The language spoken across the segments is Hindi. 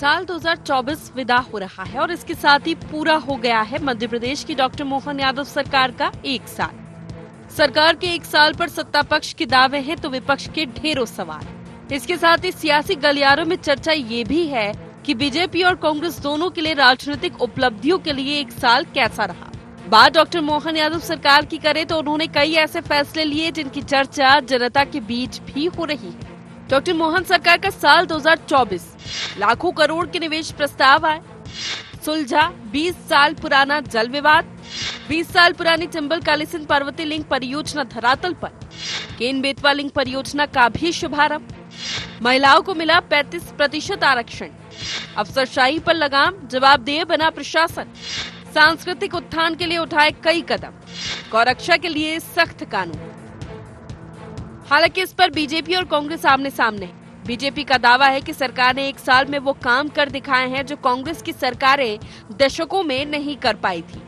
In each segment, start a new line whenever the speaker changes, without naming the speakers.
साल 2024 विदा हो रहा है और इसके साथ ही पूरा हो गया है मध्य प्रदेश की डॉक्टर मोहन यादव सरकार का 1 साल। सरकार के 1 साल पर सत्ता पक्ष के दावे हैं तो विपक्ष के ढेरों सवाल। इसके साथ ही सियासी गलियारों में चर्चा ये भी है कि बीजेपी और कांग्रेस दोनों के लिए राजनीतिक उपलब्धियों के लिए 1 साल कैसा रहा। बात डॉक्टर मोहन यादव सरकार की करें तो उन्होंने कई ऐसे फैसले लिए जिनकी चर्चा जनता के बीच भी हो रही है। डॉक्टर मोहन सरकार का साल 2024, लाखों करोड़ के निवेश प्रस्ताव आए, सुलझा 20 साल पुराना जल विवाद, 20 साल पुरानी चंबल कालीसिंध पर्वतीय लिंक परियोजना धरातल पर, केन बेतवा लिंक परियोजना का भी शुभारंभ, महिलाओं को मिला 35% आरक्षण, अफसरशाही पर लगाम, जवाबदेह बना प्रशासन, सांस्कृतिक उत्थान के लिए उठाए कई कदम, गौरक्षा के लिए सख्त कानून। हालांकि इस पर बीजेपी और कांग्रेस आमने सामने है। बीजेपी का दावा है कि सरकार ने 1 साल में वो काम कर दिखाए हैं जो कांग्रेस की सरकारें दशकों में नहीं कर पाई थी।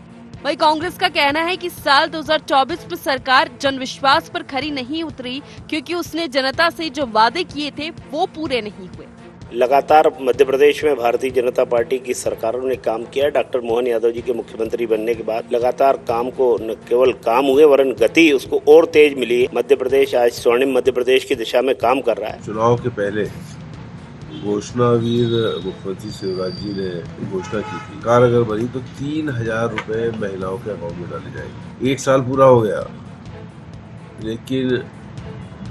वहीं कांग्रेस का कहना है कि साल 2024 में सरकार जनविश्वास पर खरी नहीं उतरी क्योंकि उसने जनता से जो वादे किए थे वो पूरे नहीं हुए।
लगातार मध्य प्रदेश में भारतीय जनता पार्टी की सरकारों ने काम किया। डॉक्टर मोहन यादव जी के मुख्यमंत्री बनने के बाद लगातार काम को न केवल काम हुए वरन गति उसको और तेज मिली। मध्य प्रदेश आज स्वर्णिम मध्य प्रदेश की दिशा में काम कर रहा है।
चुनाव के पहले घोषणावीर मुख्यमंत्री शिवराज जी ने घोषणा की थी, कार अगर बनी तो 3,000 रुपए महिलाओं के अकाउंट में डाले जाएंगे। 1 साल पूरा हो गया लेकिन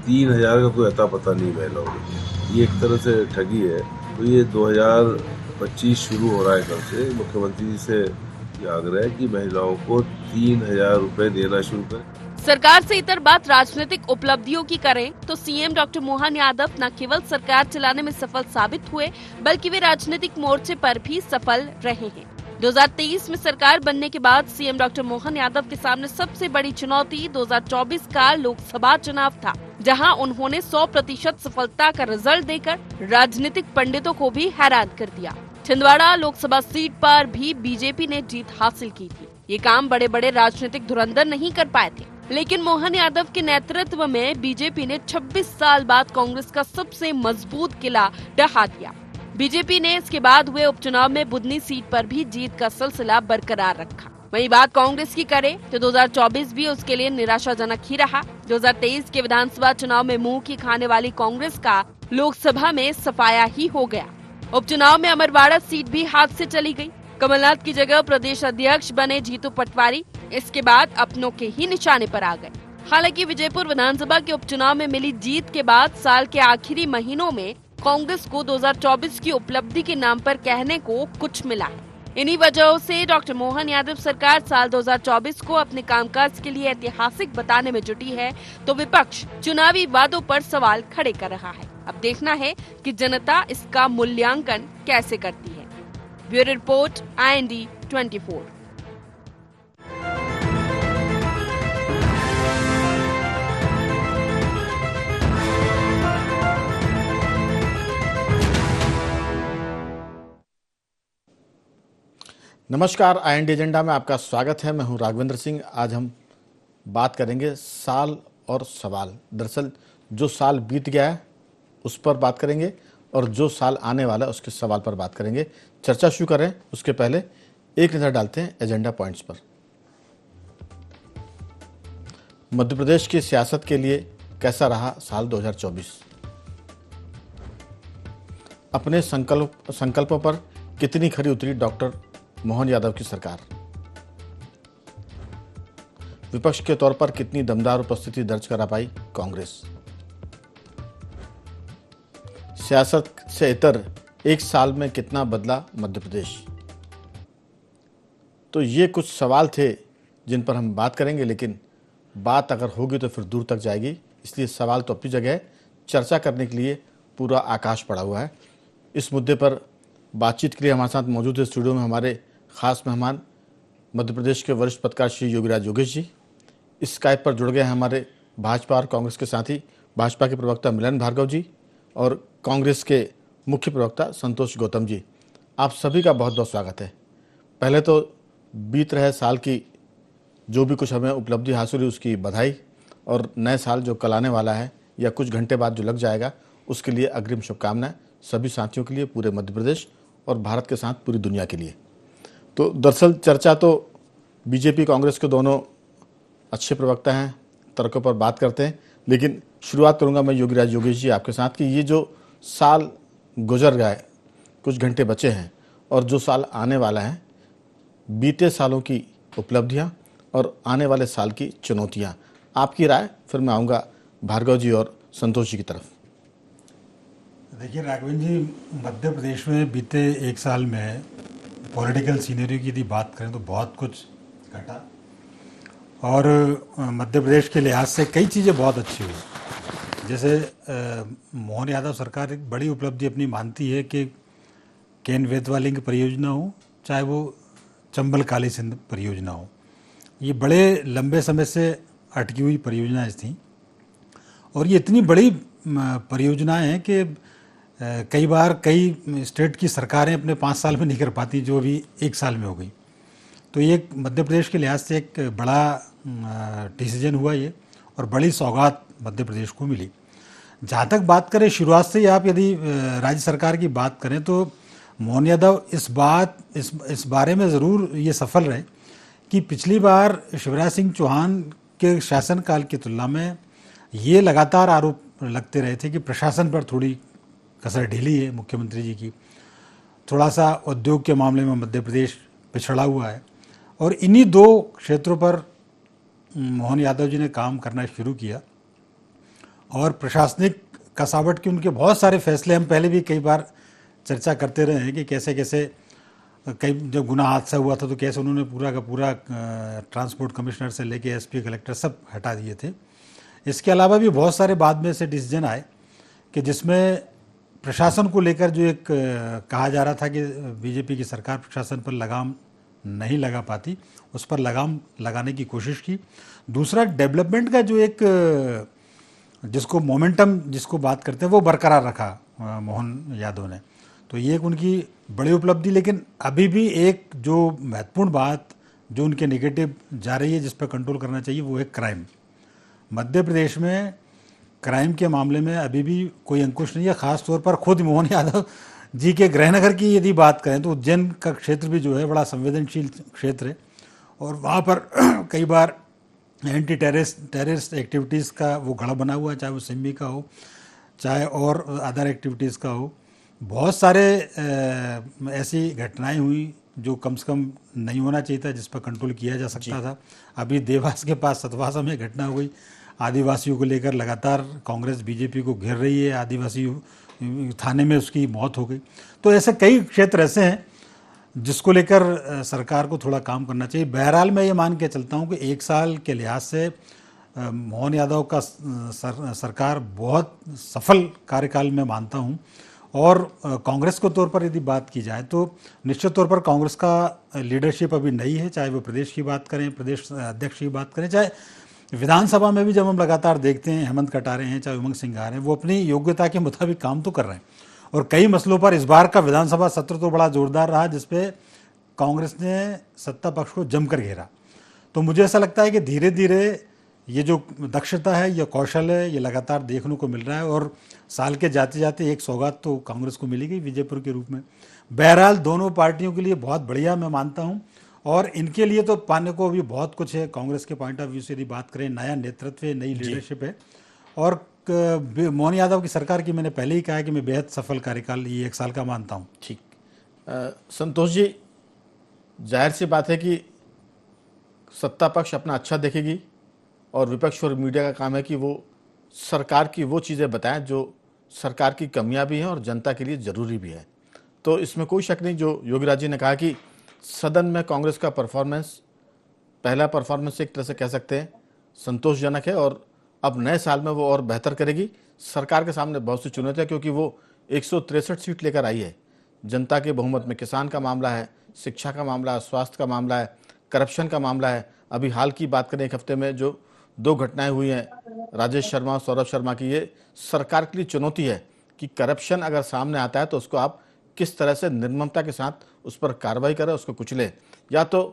3,000 का कोई अता पता नहीं महिलाओं को। ये एक तरह से ठगी है। तो ये 2025 शुरू हो रहा है कल से। मुख्यमंत्री जी से ये आग्रह है कि महिलाओं को 3,000 रुपए देना शुरू करें।
सरकार से इतर बात राजनीतिक उपलब्धियों की करें तो सीएम डॉक्टर मोहन यादव न केवल सरकार चलाने में सफल साबित हुए बल्कि वे राजनीतिक मोर्चे पर भी सफल रहे हैं। 2023 में सरकार बनने के बाद सीएम डॉक्टर मोहन यादव के सामने सबसे बड़ी चुनौती 2024 का लोकसभा चुनाव था, जहां उन्होंने 100% सफलता का रिजल्ट देकर राजनीतिक पंडितों को भी हैरान कर दिया। छिंदवाड़ा लोकसभा सीट पर भी बीजेपी ने जीत हासिल की थी। ये काम बड़े बड़े राजनीतिक धुरंधर नहीं कर पाए थे, लेकिन मोहन यादव के नेतृत्व में बीजेपी ने 26 साल बाद कांग्रेस का सबसे मजबूत किला ढहा दिया। बीजेपी ने इसके बाद हुए उपचुनाव में बुधनी सीट पर भी जीत का सिलसिला बरकरार रखा। वहीं बात कांग्रेस की करें तो 2024 भी उसके लिए निराशाजनक ही रहा। 2023 के विधानसभा चुनाव में मुंह की खाने वाली कांग्रेस का लोकसभा में सफाया ही हो गया। उपचुनाव में अमरवाड़ा सीट भी हाथ से चली गई। कमलनाथ की जगह प्रदेश अध्यक्ष बने जीतू पटवारी इसके बाद अपनों के ही निशाने पर आ गए। हालांकि विजयपुर विधानसभा के उपचुनाव में मिली जीत के बाद साल के आखिरी महीनों में कांग्रेस को 2024 की उपलब्धि के नाम पर कहने को कुछ मिला है। इन्हीं वजहों से डॉक्टर मोहन यादव सरकार साल 2024 को अपने कामकाज के लिए ऐतिहासिक बताने में जुटी है तो विपक्ष चुनावी वादों पर सवाल खड़े कर रहा है। अब देखना है कि जनता इसका मूल्यांकन कैसे करती है। Bureau report IND 24।
नमस्कार, IND एजेंडा में आपका स्वागत है। मैं हूं राघवेंद्र सिंह। आज हम बात करेंगे साल और सवाल। दरअसल जो साल बीत गया है उस पर बात करेंगे और जो साल आने वाला है उसके सवाल पर बात करेंगे। चर्चा शुरू करें उसके पहले एक नज़र डालते हैं एजेंडा पॉइंट्स पर। मध्य प्रदेश की सियासत के लिए कैसा रहा साल 2024? अपने संकल्पों पर कितनी खरी उतरी डॉक्टर मोहन यादव की सरकार? विपक्ष के तौर पर कितनी दमदार उपस्थिति दर्ज करा पाई कांग्रेस? सियासत से इतर 1 साल में कितना बदला मध्य प्रदेश? तो ये कुछ सवाल थे जिन पर हम बात करेंगे, लेकिन बात अगर होगी तो फिर दूर तक जाएगी, इसलिए सवाल तो अपनी जगह है। चर्चा करने के लिए पूरा आकाश पड़ा हुआ है। इस मुद्दे पर बातचीत के लिए हमारे साथ मौजूद है स्टूडियो में हमारे खास मेहमान मध्य प्रदेश के वरिष्ठ पत्रकार श्री योगीराज योगेश जी। इस स्काइप पर जुड़ गए हैं हमारे भाजपा और कांग्रेस के साथी भाजपा के प्रवक्ता मिलन भार्गव जी और कांग्रेस के मुख्य प्रवक्ता संतोष गौतम जी। आप सभी का बहुत बहुत स्वागत है। पहले तो बीत रहे साल की जो भी कुछ हमें उपलब्धि हासिल हुई उसकी बधाई, और नए साल जो कल आने वाला है या कुछ घंटे बाद जो लग जाएगा उसके लिए अग्रिम शुभकामनाएं सभी साथियों के लिए, पूरे मध्य प्रदेश और भारत के साथ पूरी दुनिया के लिए। तो दरअसल चर्चा तो बीजेपी कांग्रेस के दोनों अच्छे प्रवक्ता हैं, तर्कों पर बात करते हैं, लेकिन शुरुआत करूंगा मैं योगेश जी आपके साथ कि ये जो साल गुजर गए, कुछ घंटे बचे हैं और जो साल आने वाला है, बीते सालों की उपलब्धियां और आने वाले साल की चुनौतियां, आपकी राय, फिर मैं आऊँगा भार्गव जी और संतोष जी की तरफ।
देखिए राघवन जी, मध्य प्रदेश में बीते एक साल में पॉलिटिकल सीनरी की यदि बात करें तो बहुत कुछ घटा और मध्य प्रदेश के लिहाज से कई चीज़ें बहुत अच्छी हुई। जैसे मोहन यादव सरकार एक बड़ी उपलब्धि अपनी मानती है कि केन वेदवालिंग परियोजना हो, चाहे वो चंबल काली सिंध परियोजना हो, ये बड़े लंबे समय से अटकी हुई परियोजनाएं थीं और ये इतनी बड़ी परियोजनाएं हैं कि कई बार कई स्टेट की सरकारें अपने 5 साल में नहीं कर पाती, जो अभी 1 साल में हो गई। तो ये मध्य प्रदेश के लिहाज से एक बड़ा डिसीजन हुआ ये और बड़ी सौगात मध्य प्रदेश को मिली। जहाँ तक बात करें शुरुआत से ही, आप यदि राज्य सरकार की बात करें तो मोहन यादव इस बारे में ज़रूर ये सफल रहे कि पिछली बार शिवराज सिंह चौहान के शासनकाल की तुलना में ये लगातार आरोप लगते रहे थे कि प्रशासन पर थोड़ी कसर ढीली है मुख्यमंत्री जी की, थोड़ा सा उद्योग के मामले में मध्य प्रदेश पिछड़ा हुआ है। और इन्हीं 2 क्षेत्रों पर मोहन यादव जी ने काम करना शुरू किया और प्रशासनिक कसावट के उनके बहुत सारे फैसले हम पहले भी कई बार चर्चा करते रहे हैं कि कैसे कैसे कई जब गुना हादसा हुआ था तो कैसे उन्होंने पूरा का पूरा ट्रांसपोर्ट कमिश्नर से लेके एसपी कलेक्टर सब हटा दिए थे। इसके अलावा भी बहुत सारे बाद में से डिसीजन आए कि जिसमें प्रशासन को लेकर जो एक कहा जा रहा था कि बीजेपी की सरकार प्रशासन पर लगाम नहीं लगा पाती, उस पर लगाम लगाने की कोशिश की। दूसरा, डेवलपमेंट का जो एक जिसको मोमेंटम जिसको बात करते हैं वो बरकरार रखा मोहन यादव ने, तो ये एक उनकी बड़ी उपलब्धि। लेकिन अभी भी एक जो महत्वपूर्ण बात जो उनके नेगेटिव जा रही है, जिस पर कंट्रोल करना चाहिए, वो है क्राइम। मध्य प्रदेश में क्राइम के मामले में अभी भी कोई अंकुश नहीं है। ख़ास तौर पर खुद मोहन यादव जी के गृहनगर की यदि बात करें तो उज्जैन का क्षेत्र भी जो है बड़ा संवेदनशील क्षेत्र है और वहाँ पर कई बार एंटी टेररिस्ट एक्टिविटीज़ का वो गढ़ बना हुआ है, चाहे वो सिम्मी का हो चाहे और अदर एक्टिविटीज़ का हो। बहुत सारे ऐसी घटनाएं हुई जो कम से कम नहीं होना चाहिए था, जिस पर कंट्रोल किया जा सकता था। अभी देवास के पास सतवासा में घटना हो गई, आदिवासियों को लेकर लगातार कांग्रेस बीजेपी को घेर रही है, आदिवासी थाने में उसकी मौत हो गई। तो ऐसे कई क्षेत्र ऐसे हैं जिसको लेकर सरकार को थोड़ा काम करना चाहिए। बहरहाल मैं ये मान के चलता हूँ कि 1 साल के लिहाज से मोहन यादव का सरकार बहुत सफल कार्यकाल में मानता हूँ। और कांग्रेस के तौर पर यदि बात की जाए तो निश्चित तौर पर कांग्रेस का लीडरशिप अभी नई है, चाहे वो प्रदेश की बात करें, प्रदेश अध्यक्ष की बात करें, चाहे विधानसभा में भी जब हम लगातार देखते हैं हेमंत कटारे हैं, चाहे उमंग सिंघार हैं, वो अपनी योग्यता के मुताबिक काम तो कर रहे हैं। और कई मसलों पर इस बार का विधानसभा सत्र तो बड़ा जोरदार रहा, जिसपे कांग्रेस ने सत्ता पक्ष को जमकर घेरा। तो मुझे ऐसा लगता है कि धीरे धीरे ये जो दक्षता है, ये कौशल है, ये लगातार देखने को मिल रहा है और साल के जाते जाते एक सौगात तो कांग्रेस को मिलेगी विजयपुर के रूप में। बहरहाल दोनों पार्टियों के लिए बहुत बढ़िया मैं मानता हूँ और इनके लिए तो पाने को भी बहुत कुछ है। कांग्रेस के पॉइंट ऑफ व्यू से यदि बात करें, नया नेतृत्व है, नई लीडरशिप है और मोहन यादव की सरकार की मैंने पहले ही कहा कि मैं बेहद सफल कार्यकाल ये 1 साल का मानता हूँ।
ठीक, संतोष जी, जाहिर सी बात है कि सत्ता पक्ष अपना अच्छा देखेगी और विपक्ष और मीडिया का काम है कि वो सरकार की वो चीज़ें बताएं जो सरकार की कमियां भी हैं और जनता के लिए ज़रूरी भी है। तो इसमें कोई शक नहीं, जो योगीराज जी ने कहा कि सदन में कांग्रेस का परफॉर्मेंस, पहला परफॉर्मेंस एक तरह से कह सकते हैं संतोषजनक है और अब नए साल में वो और बेहतर करेगी। सरकार के सामने बहुत सी चुनौतियाँ, क्योंकि वो 163 सीट लेकर आई है, जनता के बहुमत में किसान का मामला है, शिक्षा का मामला है, स्वास्थ्य का मामला है, करप्शन का मामला है। अभी हाल की बात करें, 1 हफ्ते में जो 2 घटनाएं हुई हैं राजेश शर्मा और सौरभ शर्मा की, ये सरकार के लिए चुनौती है कि करप्शन अगर सामने आता है तो उसको आप किस तरह से निर्ममता के साथ उस पर कार्रवाई करें, उसको कुचलें। या तो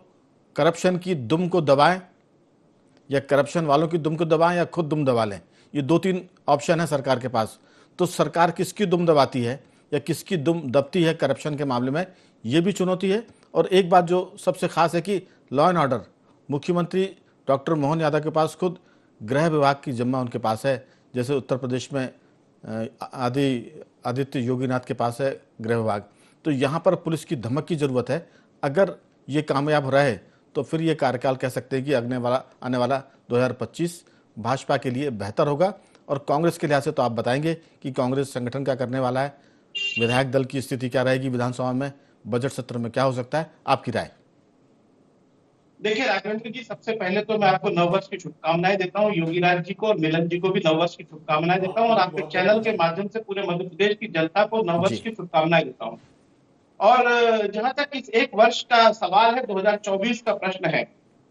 करप्शन की दुम को दबाएं या करप्शन वालों की दुम को दबाएं या खुद दुम दबा लें। ये 2-3 ऑप्शन है सरकार के पास। तो सरकार किसकी दुम दबाती है या किसकी दुम दबती है करप्शन के मामले में, ये भी चुनौती है। और एक बात जो सबसे खास है कि लॉ एंड ऑर्डर, मुख्यमंत्री डॉक्टर मोहन यादव के पास खुद गृह विभाग की जिम्मा उनके पास है, जैसे उत्तर प्रदेश में आदित्य योगीनाथ के पास है गृह विभाग। तो यहाँ पर पुलिस की धमक की ज़रूरत है। अगर ये कामयाब रहे तो फिर ये कार्यकाल कह सकते हैं कि आने वाला 2025 भाजपा के लिए बेहतर होगा। और कांग्रेस के लिहाज से तो आप बताएंगे कि कांग्रेस संगठन क्या करने वाला है, विधायक दल की स्थिति क्या रहेगी विधानसभा में, बजट सत्र में क्या हो सकता है, आपकी राय?
देखिए राघवेंद्र जी, सबसे पहले तो मैं आपको नववर्ष की शुभकामनाएं देता हूँ। योगीराज जी को और मिलन जी को भी नववर्ष की शुभकामनाएं देता हूँ और आपके चैनल के माध्यम से पूरे मध्य प्रदेश की जनता को नववर्ष की शुभकामनाएं देता हूँ। और जहां तक इस एक वर्ष का सवाल है, 2024 का प्रश्न है,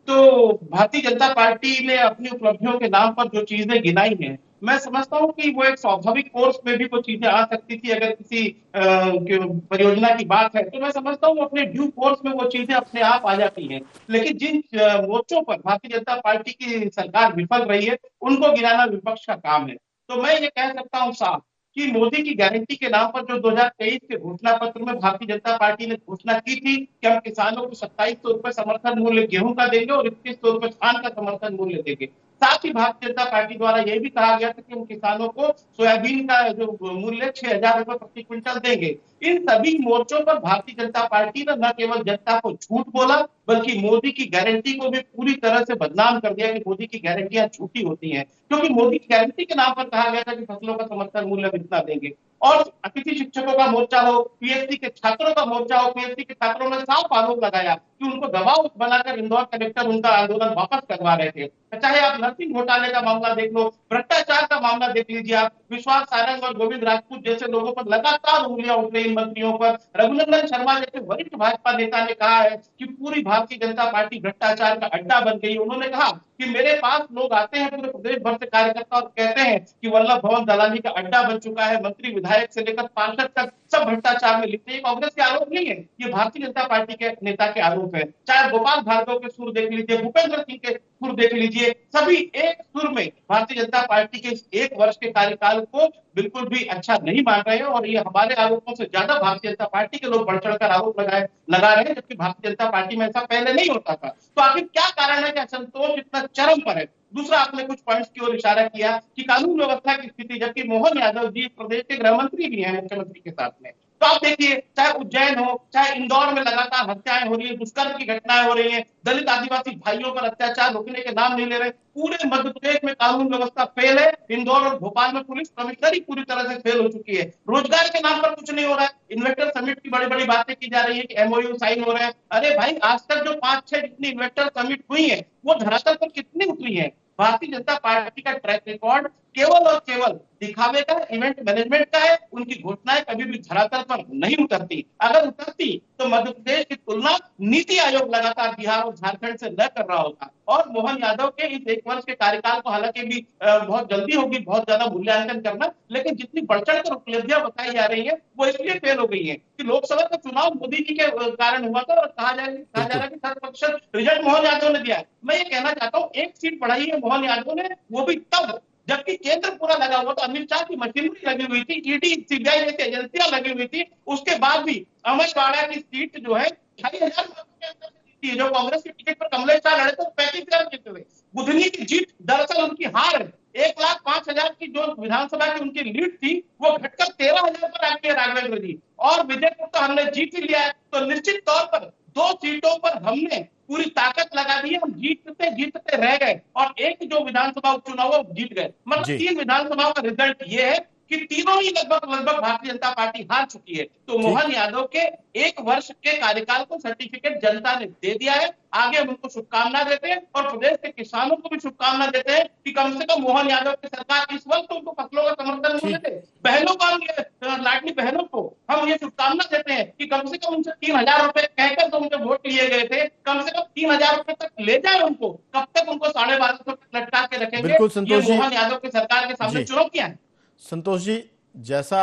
तो भारतीय जनता पार्टी ने अपनी उपलब्धियों के नाम पर जो चीजें गिनाई हैं, मैं समझता हूं कि वो एक स्वाभाविक कोर्स में भी वो चीजें आ सकती थी। अगर किसी परियोजना की बात है तो मैं समझता हूँ अपने ड्यू कोर्स में वो चीजें अपने आप आ जाती हैं। लेकिन जिन मोर्चों पर भारतीय जनता पार्टी की सरकार विफल रही है, उनको गिनाना विपक्ष का काम है। तो मैं ये कह सकता हूँ साफ कि मोदी की गारंटी के नाम पर जो 2023 के घोषणा पत्र में भारतीय जनता पार्टी ने घोषणा की थी कि हम किसानों को 2700 रुपए समर्थन मूल्य गेहूं का देंगे और 2100 रुपए धान का समर्थन मूल्य देंगे। साथ ही भारतीय जनता पार्टी द्वारा यह भी कहा गया था कि हम किसानों को सोयाबीन का जो मूल्य 6000 रुपए प्रति क्विंटल देंगे। इन सभी मोर्चों पर भारतीय जनता पार्टी ने न केवल जनता को झूठ बोला, बल्कि मोदी की गारंटी को भी पूरी तरह से बदनाम कर दिया कि मोदी की गारंटियां झूठी होती हैं। क्योंकि मोदी की गारंटी के नाम पर कहा गया था कि फसलों का समर्थन मूल्य इतना देंगे। और अतिथि शिक्षकों का मोर्चा हो, पीएचडी के छात्रों का मोर्चा हो, पीएचडी के छात्रों ने साफ आरोप लगाया कि उनको दबाव बनाकर इंदौर कलेक्टर उनका आंदोलन वापस करवा रहे थे। चाहे आप नर्सिंग घोटाले का मामला देख लो, भ्रष्टाचार का मामला देख लीजिए, आप विश्वास सारंग और गोविंद राजपूत जैसे लोगों पर लगातार उंगलियां उठ रही मंत्रियों पर। रघुनंदन शर्मा जैसे वरिष्ठ भाजपा नेता ने कहा है कि पूरी भारतीय जनता पार्टी भ्रष्टाचार का अड्डा बन गई। उन्होंने कहा कि मेरे पास लोग आते हैं पूरे प्रदेश भर से कार्यकर्ता और कहते हैं कि वल्लभ भवन दलाली का अड्डा बन चुका है, मंत्री विधायक से लेकर पार्षद तक सब भ्रष्टाचार में लिखते हैं। कांग्रेस के आरोप नहीं है, ये भारतीय जनता पार्टी के नेता के आरोप है। चाहे गोपाल भार्गव के सुर देख लीजिए, भूपेंद्र सिंह के सुर देख लीजिए, सभी एक सुर में भारतीय जनता पार्टी के इस एक वर्ष के कार्यकाल को बिल्कुल भी अच्छा नहीं मान रहे हैं। और ये हमारे आरोपों से ज्यादा भारतीय जनता पार्टी के लोग बढ़ चढ़कर आरोप लगा रहे हैं, जबकि भारतीय जनता पार्टी में ऐसा पहले नहीं होता था। तो आखिर क्या कारण है कि असंतोष इतना चरम पर है? दूसरा, आपने कुछ पॉइंट्स की ओर इशारा किया कि कानून व्यवस्था की स्थिति, जबकि मोहन यादव जी प्रदेश के गृह मंत्री भी हैं मुख्यमंत्री के साथ में। तो आप देखिए, चाहे उज्जैन हो, चाहे इंदौर में लगातार हत्याएं हो रही है, दुष्कर्म की घटनाएं हो रही हैं, दलित आदिवासी भाइयों पर अत्याचार रुकने के नाम नहीं ले रहे। पूरे मध्य प्रदेश में कानून व्यवस्था फेल है। इंदौर और भोपाल में पुलिस कमिश्नरी पूरी तरह से फेल हो चुकी है। रोजगार के नाम पर कुछ नहीं हो रहा है। इन्वेस्टर समिट की बड़ी बड़ी बातें की जा रही है कि एमओयू साइन हो रहे हैं। अरे भाई, आज तक जो 5-6 जितनी इन्वेस्टर समिट हुई है, वो धरातल पर कितनी उतरी है? भारतीय जनता पार्टी का ट्रैक रिकॉर्ड केवल और केवल दिखावे का, इवेंट मैनेजमेंट का है। उनकी घोषणाएं कभी भी धरातल पर नहीं उतरती। अगर उतरती तो मध्य प्रदेश की तुलना नीति आयोग लगातार बिहार और झारखंड से न कर रहा होता। और मोहन यादव के इस एक वर्ष के कार्यकाल को हालांकि भी बहुत जल्दी होगी बहुत ज्यादा मूल्यांकन करना, लेकिन जितनी बढ़ चढ़कर उपलब्धियां बताई जा रही है वो इसलिए फेल हो गई है कि लोकसभा का चुनाव मोदी जी के कारण हुआ था और कहा जा रहा है कि 60% रिजल्ट मोहन यादव ने दिया है। मैं ये कहना चाहता हूँ, एक सीट बढ़ाई है मोहन यादव ने, वो भी तब जबकि केंद्र पूरा लगा हुआ था, अमित शाह की मशीनरी लगी हुई थी, ईडी सीबीआई जैसी एजेंसियां लगी हुई थी। उसके बाद भी अमरवाड़ा की सीट जो है 25,000 के अंदर जीती है। जो कांग्रेस के टिकट पर कमलेश शाह लड़े तो 35,000 जीते हुए। बुधनी की जीत दरअसल उनकी हार है। 1,05,000 की जो विधानसभा की उनकी लीड थी वो घटकर 13,000 पर आ गई है राघवेंद्र जी। और विजयपुर तो हमने जीत ही लिया है। तो निश्चित तौर पर 2 सीटों पर हमने पूरी ताकत लगा दी, हम जीतते रह गए और एक जो विधानसभा उपचुनाव वो जीत गए। मतलब 3 विधानसभाओं का रिजल्ट ये है कि तीनों ही लगभग भारतीय जनता पार्टी हार चुकी है। तो मोहन यादव के एक वर्ष के कार्यकाल को सर्टिफिकेट जनता ने दे दिया है। आगे हम उनको शुभकामना देते हैं और प्रदेश के किसानों को भी शुभकामना देते हैं कि कम से कम मोहन यादव की सरकार इस वक्त उनको फसलों का समर्थन मूल्य दे। बहनों को, लाडली बहनों को हम ये शुभकामना देते हैं कि कम से कम उनसे 3,000 रुपए कहकर तो उनके वोट लिए गए थे, कम से कम 3,000 रुपए तक ले जाए उनको। कब तक उनको 1250 तक लटका के रखेंगे?
बिल्कुल संतोष जी,
मोहन यादव की सरकार के सामने चुनौतियां हैं।
संतोष जी, जैसा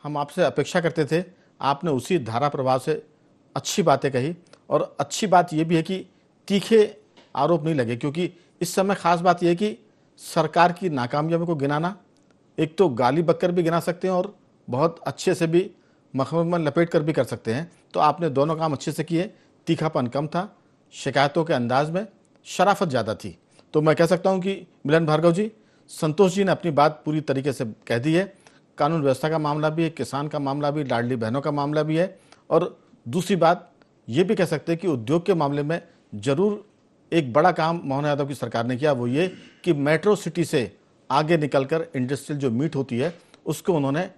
हम आपसे अपेक्षा करते थे आपने उसी धारा प्रवाह से अच्छी बातें कही। और अच्छी बात यह भी है कि तीखे आरोप नहीं लगे, क्योंकि इस समय खास बात यह है कि सरकार की नाकामयाबी को गिनाना, एक तो गाली बककर भी गिना सकते हैं और बहुत अच्छे से भी मखमल में लपेट कर भी कर सकते हैं। तो आपने दोनों काम अच्छे से किए, तीखापन कम था, शिकायतों के अंदाज में शराफत ज़्यादा थी। तो मैं कह सकता हूं कि मिलन भार्गव जी, संतोष जी ने अपनी बात पूरी तरीके से कह दी है। कानून व्यवस्था का मामला भी है, किसान का मामला भी, लाडली बहनों का मामला भी है, और दूसरी बात ये भी कह सकते हैं कि उद्योग के मामले में जरूर एक बड़ा काम मोहन यादव की सरकार ने किया, वो ये कि मेट्रो सिटी से आगे निकलकर इंडस्ट्रियल जो मीट होती है उसको उन्होंने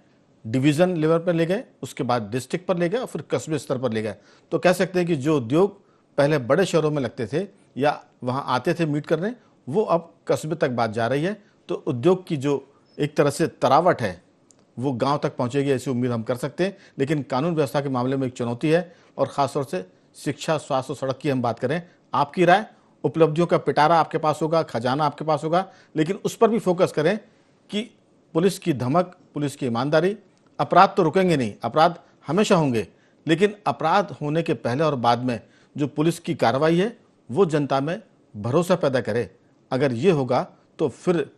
डिवीज़न लेवल पर ले गए, उसके बाद डिस्ट्रिक्ट पर ले गए और फिर कस्बे स्तर पर ले गए। तो कह सकते हैं कि जो उद्योग पहले बड़े शहरों में लगते थे या वहाँ आते थे मीट करने, वो अब कस्बे तक बात जा रही है। तो उद्योग की जो एक तरह से तरावट है वो गांव तक पहुंचेगी, ऐसी उम्मीद हम कर सकते हैं। लेकिन कानून व्यवस्था के मामले में एक चुनौती है, और ख़ासतौर से शिक्षा, स्वास्थ्य और सड़क की हम बात करें, आपकी राय, उपलब्धियों का पिटारा आपके पास होगा, खजाना आपके पास होगा, लेकिन उस पर भी फोकस करें कि पुलिस की धमक, पुलिस की ईमानदारी, अपराध तो रुकेंगे नहीं, अपराध हमेशा होंगे, लेकिन अपराध होने के पहले और बाद में जो पुलिस की कार्रवाई है वो जनता में भरोसा पैदा करे। अगर ये होगा तो फिर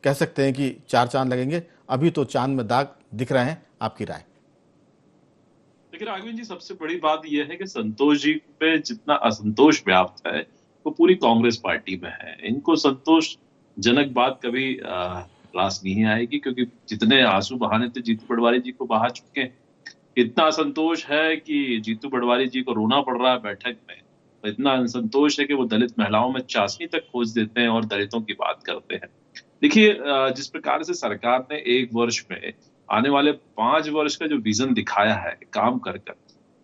कह सकते हैं कि चार चांद लगेंगे। अभी तो चांद में दाग दिख रहे हैं। आपकी राय?
लेकिन राघवेंद्र जी, सबसे बड़ी बात यह है कि संतोष जी पे जितना असंतोष व्याप्त है वो पूरी कांग्रेस पार्टी में है। इनको संतोषजनक बात कभी रास नहीं आएगी, क्योंकि जितने आंसू बहाने थे जीतू पटवारी जी को बहा चुके हैं। इतना असंतोष है कि जीतू पटवारी जी को रोना पड़ रहा है बैठक में। इतना असंतोष है कि वो दलित महिलाओं में चाशनी तक खोज देते हैं और दलितों की बात करते हैं। देखिए, जिस प्रकार से सरकार ने एक वर्ष में आने वाले 5 वर्ष का जो विजन दिखाया है काम कर कर,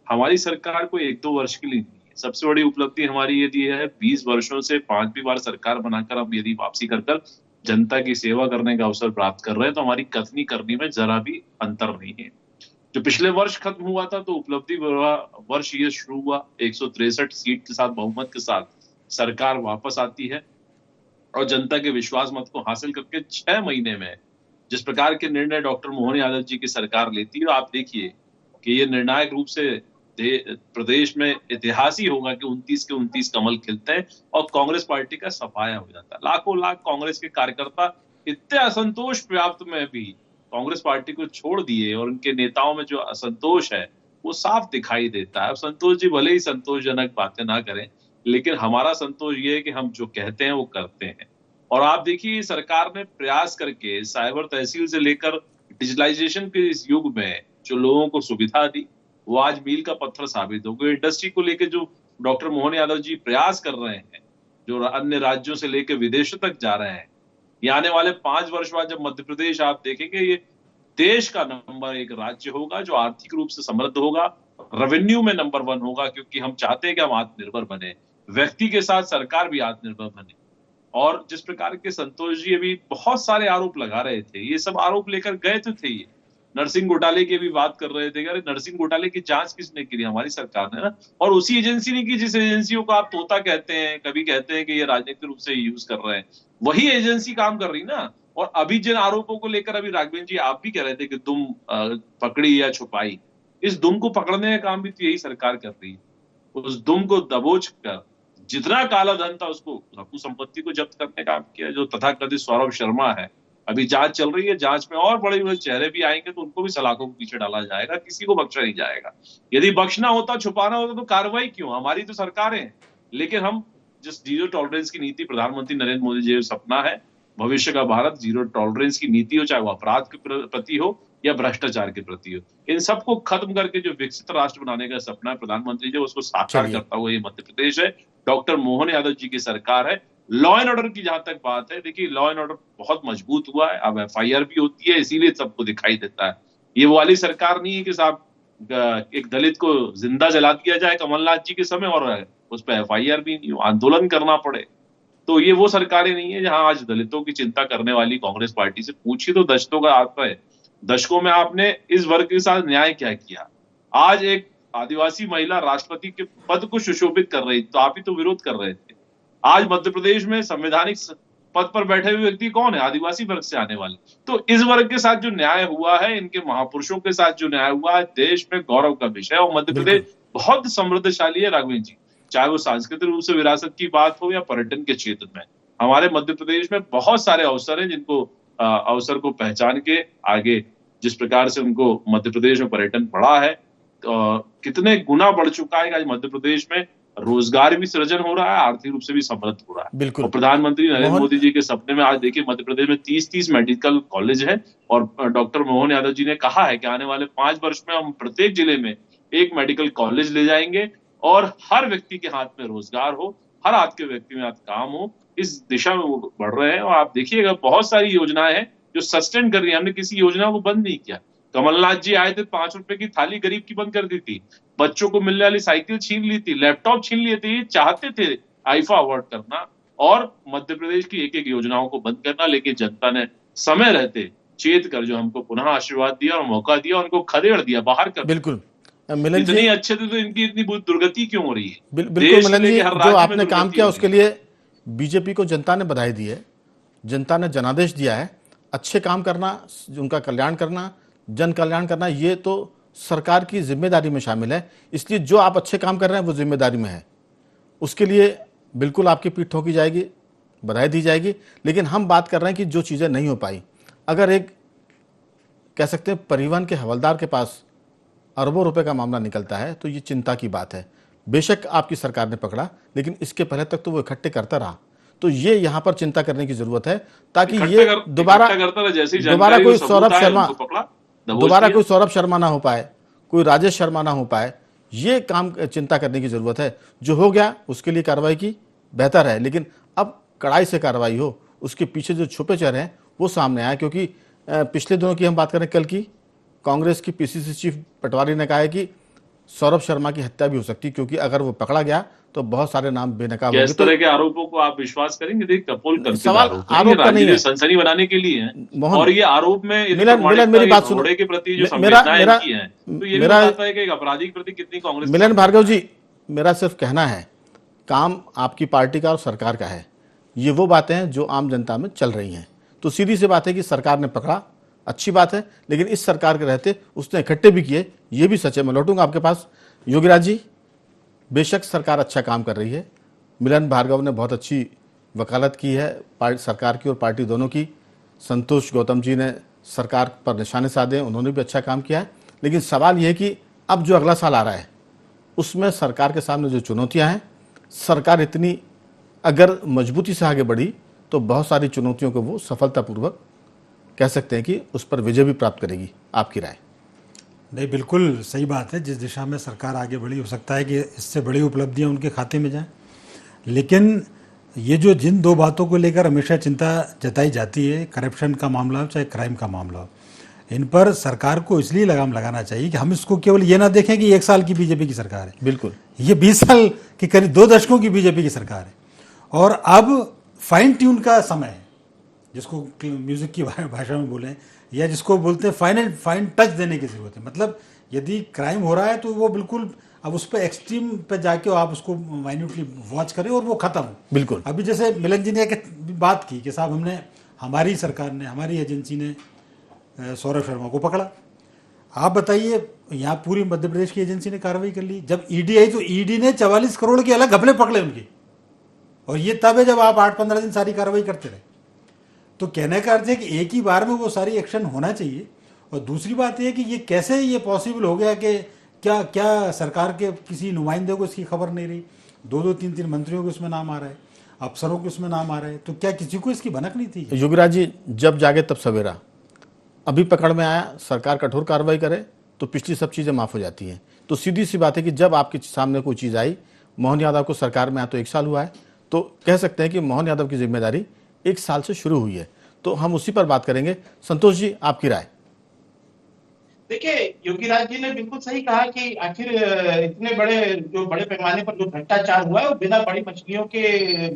हमारी सरकार को 1-2 वर्ष के लिए नहीं है। सबसे बड़ी उपलब्धि हमारी यदि है 20 वर्षों से 5वीं बार सरकार बनाकर हम यदि वापसी कर कर जनता की सेवा करने का अवसर प्राप्त कर रहे हैं, तो हमारी कथनी करनी में जरा भी अंतर नहीं है। जो पिछले वर्ष खत्म हुआ था तो उपलब्धि वर्ष ये शुरू हुआ 163 सीट के साथ, बहुमत के साथ सरकार वापस आती है और जनता के विश्वास मत को हासिल करके 6 महीने में जिस प्रकार के निर्णय डॉक्टर मोहन यादव जी की सरकार लेती है, आप देखिए कि ये निर्णायक रूप से प्रदेश में इतिहास ही होगा कि 29 के 29 कमल खिलते हैं और कांग्रेस पार्टी का सफाया हो जाता है। लाखों लाख कांग्रेस के कार्यकर्ता इतने असंतोष व्याप्त में भी कांग्रेस पार्टी को छोड़ दिए और उनके नेताओं में जो असंतोष है वो साफ दिखाई देता है। संतोष जी भले ही संतोषजनक बातें ना करें, लेकिन हमारा संतोष ये है कि हम जो कहते हैं वो करते हैं। और आप देखिए, सरकार ने प्रयास करके साइबर तहसील से लेकर डिजिटलाइजेशन के इस युग में जो लोगों को सुविधा दी वो आज मील का पत्थर साबित हो गए। इंडस्ट्री को लेकर जो डॉक्टर मोहन यादव जी प्रयास कर रहे हैं, जो अन्य राज्यों से लेकर विदेशों तक जा रहे हैं, ये आने वाले 5 वर्ष बाद जब मध्य प्रदेश आप देखेंगे ये देश का नंबर 1 राज्य होगा जो आर्थिक रूप से समृद्ध होगा, रेवेन्यू में नंबर 1 होगा, क्योंकि हम चाहते हैं कि हम आत्मनिर्भर बने, व्यक्ति के साथ सरकार भी आत्मनिर्भर बने। और जिस प्रकार के संतोष जी अभी बहुत सारे आरोप लगा रहे थे, ये सब आरोप लेकर गए तो थे, ये नरसिंह घोटाले की भी बात कर रहे थे। अरे नरसिंह घोटाले की जांच किसने की? हमारी सरकार ने ना, और उसी एजेंसी ने की जिस एजेंसियों को आप तोता कहते हैं, कभी कहते हैं कि ये राजनीतिक रूप से यूज कर रहे हैं, वही एजेंसी काम कर रही ना। और अभी जिन आरोपों को लेकर अभी राघवेंद्र जी आप भी कह रहे थे कि दुम पकड़ी या छुपाई, इस दुम को पकड़ने का काम भी तो यही सरकार कर रही है। उस दुम को दबोच कर जितना काला धन था उसको, रघु संपत्ति को जब्त करने का काम किया। जो तथाकथित सौरभ शर्मा है, अभी जांच चल रही है, जांच में और बड़े बड़े चेहरे भी आएंगे तो उनको भी सलाखों के पीछे डाला जाएगा, किसी को बख्शा नहीं जाएगा। यदि बख्शना होता, छुपाना होता तो कार्रवाई क्यों? हमारी तो सरकारें हैं, लेकिन हम जिस जीरो टॉलरेंस की नीति प्रधानमंत्री नरेंद्र मोदी जी का सपना है, भविष्य का भारत जीरो टॉलरेंस की नीति हो, चाहे वो अपराध के प्रति हो या भ्रष्टाचार के प्रति हो, इन सबको खत्म करके जो विकसित राष्ट्र बनाने का सपना है प्रधानमंत्री जी, उसको साकार करता हुआ ये मध्य प्रदेश है, डॉक्टर मोहन यादव जी की सरकार है। लॉ एंड ऑर्डर की जहां तक बात है, देखिए लॉ एंड ऑर्डर बहुत मजबूत हुआ है, अब FIR भी होती है, इसीलिए सबको दिखाई देता है। ये वो वाली सरकार नहीं है कि साहब एक दलित को जिंदा जला दिया जाए कमलनाथ जी के समय और उस पर FIR भी नहीं हो, आंदोलन करना पड़े। तो ये वो सरकारें नहीं है जहां आज दलितों की चिंता करने वाली कांग्रेस पार्टी से पूछिए तो दशकों का आता है। दशकों में आपने इस वर्ग के साथ न्याय क्या किया? आज एक आदिवासी महिला राष्ट्रपति के पद को सुशोभित कर रही, तो आप ही तो विरोध कर रहे थे। आज मध्य प्रदेश में संवैधानिक पद पर बैठे हुए व्यक्ति कौन है? आदिवासी वर्ग से आने वाले। तो इस वर्ग के साथ जो न्याय हुआ है, इनके महापुरुषों के साथ जो न्याय हुआ है, देश में गौरव का विषय है। और मध्य प्रदेश बहुत समृद्धशाली है राघवेंद्र जी, चाहे वो सांस्कृतिक रूप से विरासत की बात हो या पर्यटन के क्षेत्र में। हमारे मध्य प्रदेश में बहुत सारे अवसर हैं जिनको अवसर को पहचान के आगे जिस प्रकार से उनको मध्य प्रदेश में पर्यटन बढ़ा है, कितने गुना बढ़ चुका है कि आज मध्य प्रदेश में रोजगार भी सृजन हो रहा है, आर्थिक रूप से भी समृद्ध हो रहा है।
बिल्कुल।
और प्रधानमंत्री नरेंद्र
मोहन
मोदी जी के सपने में आज देखिए मध्य प्रदेश में 30-30 मेडिकल कॉलेज है और डॉक्टर मोहन यादव जी ने कहा है कि आने वाले 5 वर्ष में हम प्रत्येक जिले में एक मेडिकल कॉलेज ले जाएंगे और हर व्यक्ति के हाथ में रोजगार हो, हर हाथ के व्यक्ति में हाथ काम हो, इस दिशा में वो बढ़ रहे हैं। और आप देखिएगा बहुत सारी योजनाएं हैं जो सस्टेन कर रही है, हमने किसी योजना को बंद नहीं किया। कमलनाथ जी आए थे, 5 रुपए की थाली गरीब की बंद कर दी थी, बच्चों को मिलने वाली साइकिल छीन ली थी, लैपटॉप छीन लिए थे, ये चाहते थे आईफा अवार्ड करना और मध्य प्रदेश की एक एक योजनाओं को बंद करना, लेकिन जनता ने समय रहते चेत कर जो हमको पुनः आशीर्वाद दिया और मौका दिया, उनको खदेड़ दिया बाहर कर।
बिल्कुल मिलन जी,
इतनी अच्छे थे तो इनकी इतनी दुर्गति क्यों हो रही है?
बिल्कुल मिलन जी, जो आपने काम किया उसके लिए बीजेपी को जनता ने बधाई दी है, जनता ने जनादेश दिया है। अच्छे काम करना, उनका कल्याण करना, जन कल्याण करना, ये तो सरकार की जिम्मेदारी में शामिल है। इसलिए जो आप अच्छे काम कर रहे हैं वो जिम्मेदारी में है, उसके लिए बिल्कुल आपकी पीठ ठोकी जाएगी, बधाई दी जाएगी। लेकिन हम बात कर रहे हैं कि जो चीज़ें नहीं हो पाई, अगर एक कह सकते हैं परिवहन के हवलदार के पास अरबों रुपए का मामला निकलता है तो ये चिंता की बात है। बेशक आपकी सरकार ने पकड़ा, लेकिन इसके पहले तक तो वो इकट्ठे करता रहा। तो ये यहाँ पर चिंता करने की जरूरत है ताकि ये दोबारा कोई सौरभ शर्मा ना हो पाए, कोई राजेश शर्मा ना हो पाए। ये काम चिंता करने की जरूरत है। जो हो गया उसके लिए कार्रवाई की बेहतर है, लेकिन अब कड़ाई से कार्रवाई हो, उसके पीछे जो छुपे चेहरे हैं वो सामने आए। क्योंकि पिछले दिनों की हम बात करें, कल की कांग्रेस की पीसीसी चीफ पटवारी ने कहा है कि सौरभ शर्मा की हत्या भी हो सकती, क्योंकि अगर वो पकड़ा गया तो बहुत सारे नाम बेनकाब होंगे।
इस तरह के आरोपों को आप विश्वास करेंगे? देख कपोल करते
सवाल आरोप का नहीं है,
सनसनी बनाने के लिए है। और ये आरोप में
मिलन मेरी बात सुनो,
के प्रति जो संवेदनाएं की हैं, तो ये भी बताता है कि एक अपराधी के प्रति कितनी कांग्रेस।
मिलन भार्गव जी, मेरा सिर्फ कहना है, काम आपकी पार्टी का और सरकार का है। ये वो बातें हैं जो आम जनता में चल रही हैं। तो सीधी सी बात है कि सरकार ने पकड़ा, अच्छी बात है, लेकिन इस सरकार के रहते उसने इकट्ठे भी किए, ये भी सच है। मैं लौटूंगा आपके पास। योगीराज जी, बेशक सरकार अच्छा काम कर रही है, मिलन भार्गव ने बहुत अच्छी वकालत की है सरकार की और पार्टी दोनों की। संतोष गौतम जी ने सरकार पर निशाने साधे, उन्होंने भी अच्छा काम किया है। लेकिन सवाल यह है कि अब जो अगला साल आ रहा है उसमें सरकार के सामने जो चुनौतियां हैं, सरकार इतनी अगर मजबूती से आगे बढ़ी तो बहुत सारी चुनौतियों को वो सफलतापूर्वक कह सकते हैं कि उस पर विजय भी प्राप्त करेगी। आपकी राय?
नहीं, बिल्कुल सही बात है। जिस दिशा में सरकार आगे बढ़ी, हो सकता है कि इससे बड़ी उपलब्धियां उनके खाते में जाएं। लेकिन ये जो जिन दो बातों को लेकर हमेशा चिंता जताई जाती है, करप्शन का मामला हो चाहे क्राइम का मामला हो, इन पर सरकार को इसलिए लगाम लगाना चाहिए कि हम इसको केवल ये ना देखें कि 1 साल की बीजेपी की सरकार है।
बिल्कुल,
ये 20 साल की करीब 2 दशकों की बीजेपी की सरकार है और अब फाइन ट्यून का समय है, जिसको म्यूजिक की भाषा में बोलें, या जिसको बोलते हैं फाइन टच देने की जरूरत है। मतलब यदि क्राइम हो रहा है तो वो बिल्कुल अब उस पर एक्सट्रीम पे जाके आप उसको माइन्यूटली वॉच करें और वो खत्म हो।
बिल्कुल।
अभी जैसे मिलन जी ने एक बात की कि साहब हमारी सरकार ने, हमारी एजेंसी ने सौरभ शर्मा को पकड़ा। आप बताइए, यहाँ पूरी मध्य प्रदेश की एजेंसी ने कार्रवाई कर ली। जब ईडी आई तो ईडी ने 44 करोड़ के अलग घपले पकड़े उनके, और ये तब है जब आप 8-15 दिन सारी कार्रवाई करते रहे। तो कहने का अर्थ है कि एक ही बार में वो सारी एक्शन होना चाहिए। और दूसरी बात यह कि ये कैसे ये पॉसिबल हो गया कि क्या सरकार के किसी नुमाइंदे को इसकी खबर नहीं रही? 2-2, 3-3 मंत्रियों के उसमें नाम आ रहा है, अफसरों के उसमें नाम आ रहा है, तो क्या किसी को इसकी भनक नहीं थी?
योगीराज जी, जब जागे तब सवेरा। अभी पकड़ में आया, सरकार कठोर कार्रवाई करे तो पिछली सब चीज़ें माफ़ हो जाती हैं। तो सीधी सी बात है कि जब आपके सामने कोई चीज़ आई, मोहन यादव को सरकार में आया तो 1 साल हुआ है, तो कह सकते हैं कि मोहन यादव की जिम्मेदारी 1 साल से शुरू हुई है। तो हम उसी पर बात करेंगे। संतोष जी, आपकी राय?
देखिए, योगीराज जी ने बिल्कुल सही कहा कि आखिर इतने बड़े पैमाने पर जो भ्रष्टाचार हुआ है वो बिना बड़ी मछलियों के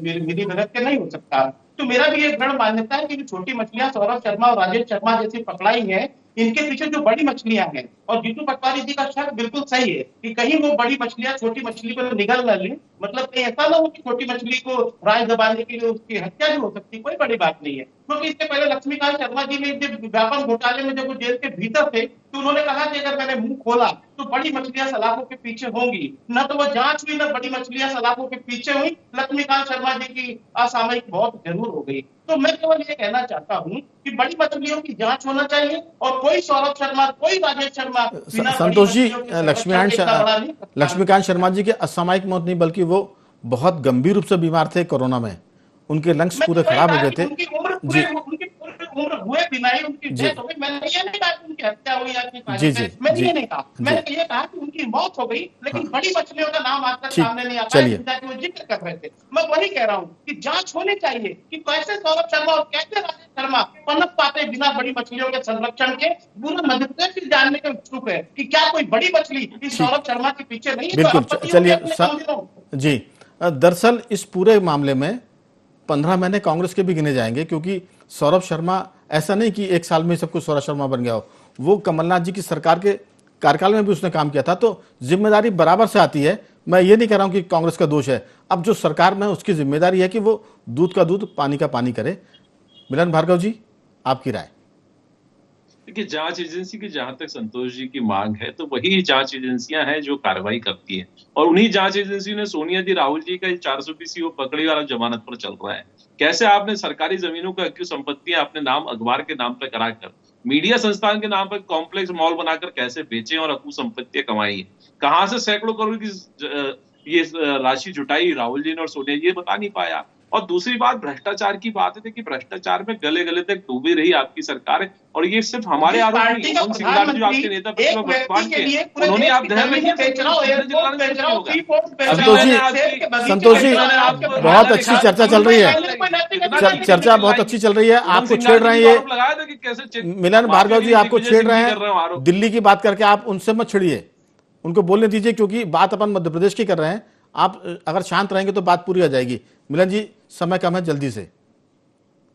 मिली भगत के नहीं हो सकता। तो मेरा भी एक दृढ़ मान्यता है कि छोटी मछलियां सौरभ शर्मा और राजेश शर्मा जैसी पकड़ाई है, इनके पीछे जो बड़ी मछलियां हैं, और जीतू पटवारी जी का शक बिल्कुल सही है कि कहीं वो बड़ी मछलियां छोटी मछली पर निगल न लें। मतलब कहीं ऐसा ना हो कि छोटी मछली को राय दबाने के लिए उसकी हत्या भी हो सकती, कोई बड़ी बात नहीं है। क्योंकि इससे पहले लक्ष्मीकांत शर्मा जी ने जब व्यापम घोटाले में जब वो जेल के भीतर थे तो उन्होंने कहा कि अगर मैंने मुंह खोला तो बड़ी मछलियां सलाखों के पीछे होंगी। न तो वो जांच हुई, न बड़ी मछलियां सलाखों के पीछे हुई। लक्ष्मीकांत शर्मा जी की असामयिक मौत जरूर हो गई। तो मैं केवल ये कहना चाहता हूं कि बड़ी मछलियों की जांच होना चाहिए और कोई सौरभ शर्मा, कोई राजेश शर्मा
संतोष जी, लक्ष्मीकांत शर्मा जी की असामयिक मौत नहीं बल्कि वो बहुत गंभीर रूप से बीमार थे कोरोना में, उनके लंग्स पूरे खराब हो गए थे। जी
उम्र हुए बिना ही उनकी डेथ हो गई। मैंने ये नहीं कहा कि उनकी हत्या हुई या मैंने ये नहीं कहा। मैंने ये कहा कि उनकी मौत हो गई, लेकिन बड़ी मछलियों का नाम आज तक सामने नहीं आता है, कि वो जिक्र कर रहे थे। मैं वही कह रहा हूँ कि जांच होनी चाहिए कि कैसे सौरभ शर्मा और कैसे राजेश शर्मा पनप पाते बिना बड़ी मछलियों के संरक्षण के। पूरा मध्य प्रदेश भी जानने का इच्छुक है कि क्या कोई बड़ी मछली इस सौरभ शर्मा के पीछे नहीं है।
बिल्कुल, चलिए जी। दरअसल इस पूरे मामले में 15 महीने कांग्रेस के भी गिने जाएंगे, क्योंकि सौरभ शर्मा ऐसा नहीं कि एक साल में सब कुछ सौरभ शर्मा बन गया हो। वो कमलनाथ जी की सरकार के कार्यकाल में भी उसने काम किया था, तो जिम्मेदारी बराबर से आती है। मैं ये नहीं कह रहा हूं कि कांग्रेस का दोष है। अब जो सरकार में उसकी जिम्मेदारी है कि वो दूध का दूध पानी का पानी करे। मिलन भार्गव जी, आपकी राय?
देखिए, जांच एजेंसी की जहां तक संतोष जी की मांग है, तो वही जांच एजेंसियां हैं जो कार्रवाई करती हैं, और उन्हीं जांच एजेंसी ने सोनिया जी, राहुल जी का 420 पकड़ी वाला जमानत पर चल रहा है। कैसे आपने सरकारी जमीनों का क्यों संपत्तियां अपने नाम, अखबार के नाम पर कराकर, मीडिया संस्थान के नाम पर कॉम्प्लेक्स मॉल बनाकर कैसे बेचे और अकू संपत्तियां कमाई है? कहां से सैकड़ों करोड़ की ये राशि जुटाई राहुल जी ने और सोनिया जी, ये बता नहीं पाया। और दूसरी बात भ्रष्टाचार की बात है कि भ्रष्टाचार में गले गले तक डूबी रही आपकी सरकार है। और ये सिर्फ हमारे आरोप नहीं, उमंग सिंघार जो आपके नेता प्रतिपक्ष के, उन्होंने आप ध्यान रखिए,
संतोष जी बहुत अच्छी चर्चा चल रही है, चर्चा बहुत अच्छी चल रही है। आपको छेड़ रहे हैं मिलन भार्गव जी, आपको छेड़ रहे हैं। दिल्ली की बात करके आप उनसे मत छिड़िए, उनको बोलने दीजिए, क्योंकि बात अपन मध्य प्रदेश की कर रहे हैं। आप अगर शांत रहेंगे तो बात पूरी हो जाएगी। मिलन जी, समय कम है, जल्दी से।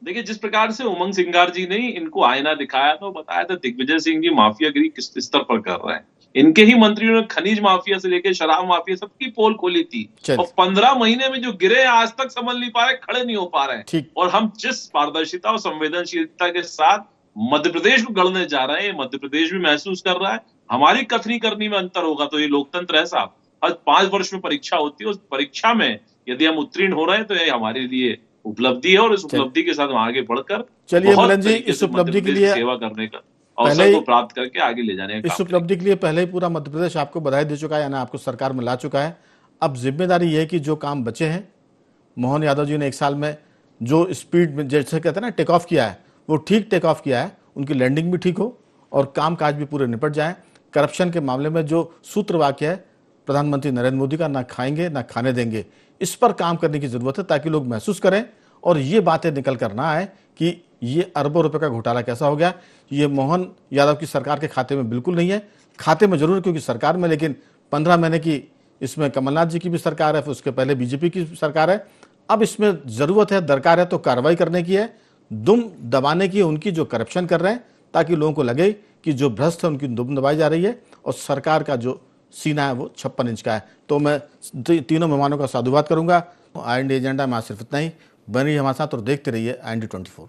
देखिए, जिस प्रकार से उमंग सिंघार जी ने इनको आईना दिखाया था, बताया था दिग्विजय सिंह जी माफियागिरी किस स्तर पर कर रहे हैं। इनके ही मंत्रियों ने खनिज माफिया से लेकर शराब माफिया सबकी पोल खोली थी, और 15 महीने में जो गिरे आज तक संभल नहीं पा रहे, खड़े नहीं हो पा रहे हैं। और हम जिस पारदर्शिता और संवेदनशीलता के साथ मध्य प्रदेश को गढ़ने जा रहे हैं, मध्य प्रदेश भी महसूस कर रहा है। हमारी कथनी करनी में अंतर होगा तो ये लोकतंत्र है साहब। आज 5 वर्ष में परीक्षा होती है, उस परीक्षा में यदि हम उत्तीर्ण हो रहे हैं तो ये हमारे लिए उपलब्धि है, और इस उपलब्धि के साथ हम आगे बढ़कर,
चलिए मिलन जी, इस उपलब्धि के लिए
सेवा करने का अवसर को प्राप्त करके आगे ले जाने का,
इस उपलब्धि के लिए पहले ही पूरा मध्य प्रदेश आपको बधाई दे चुका है, यानी आपको सरकार में ला चुका है। अब जिम्मेदारी ये है कि जो काम बचे हैं, मोहन यादव जी ने 1 साल में जो स्पीड में, जैसे कहते हैं ना, टेक ऑफ किया है, वो ठीक टेक ऑफ किया है। उनकी लैंडिंग भी ठीक हो और काम काज भी पूरे निपट जाए। करप्शन के मामले में जो सूत्र वाक्य है प्रधानमंत्री नरेंद्र मोदी का, ना खाएंगे ना खाने देंगे, इस पर काम करने की जरूरत है, ताकि लोग महसूस करें और ये बातें निकल कर ना आए कि ये अरबों रुपए का घोटाला कैसा हो गया। ये मोहन यादव की सरकार के खाते में बिल्कुल नहीं है, खाते में जरूर क्योंकि सरकार में, लेकिन 15 महीने की इसमें कमलनाथ जी की भी सरकार है, फिर उसके पहले बीजेपी की सरकार है। अब इसमें जरूरत है, दरकार है तो कार्रवाई करने की है, दुम दबाने की, उनकी जो करप्शन कर रहे हैं, ताकि लोगों को लगे कि जो भ्रष्ट है उनकी दुम दबाई जा रही है और सरकार का जो सीना है वो 56 इंच का है। तो मैं तीनों मेहमानों का साधुवाद करूंगा। IND एजेंडा में आज सिर्फ इतना ही। बनी हमारे साथ और देखते रहिए IND 24।